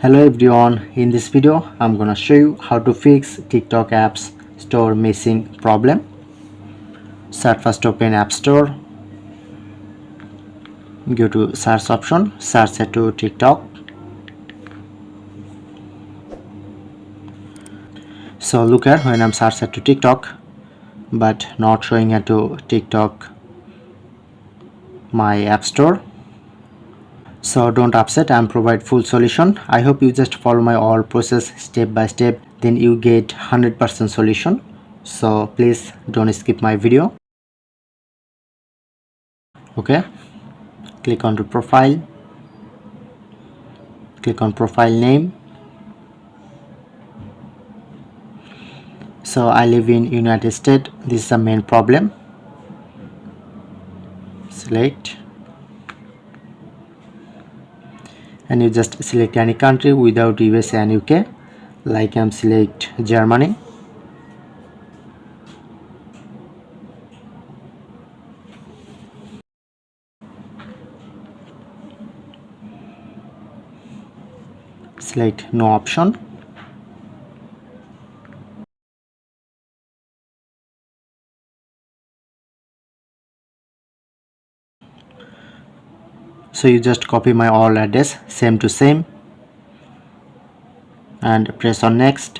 Hello everyone, in this video I'm gonna show you how to fix TikTok apps store missing problem. So first open App Store, go to search option, search it to TikTok. So look at when I'm searching to TikTok but not showing it to TikTok my App Store. So don't upset, I'm provide full solution. I hope you just follow my all process step by step, then you get 100% solution. So please don't skip my video. Okay, click on to profile, click on profile name. So I live in United States, this is the main problem. Select and you just select any country without USA and UK, like I'm select Germany. Select no option. So you just copy my all address same to same and press on next.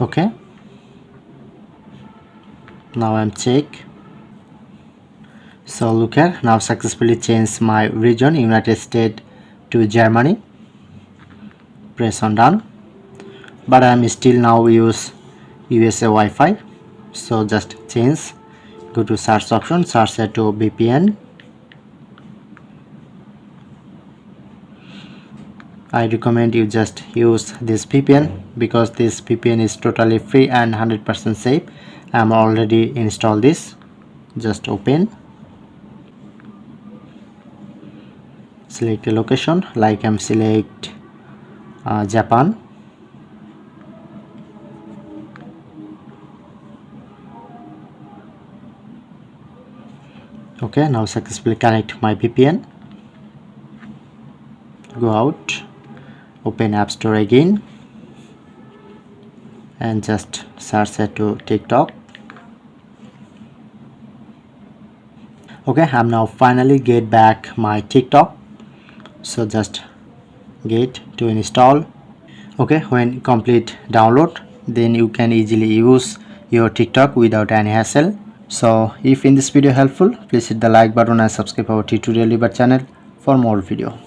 Okay, now I'm check. So look at, now successfully changed my region United States to Germany. Press on done, but I'm still now use USA Wi-Fi. So just change, go to search option, search it to VPN. I recommend you just use this VPN because this VPN is totally free and 100% safe. I'm already installed this. Just open, select a location, like I'm select Japan. Okay, now successfully connect my VPN. Go out, open App Store again and just search it to TikTok. Okay, I'm now finally get back my TikTok. So just get to install. Okay, when complete download, then you can easily use your TikTok without any hassle. So if in this video helpful, please hit the like button and subscribe our tutorial channel for more video.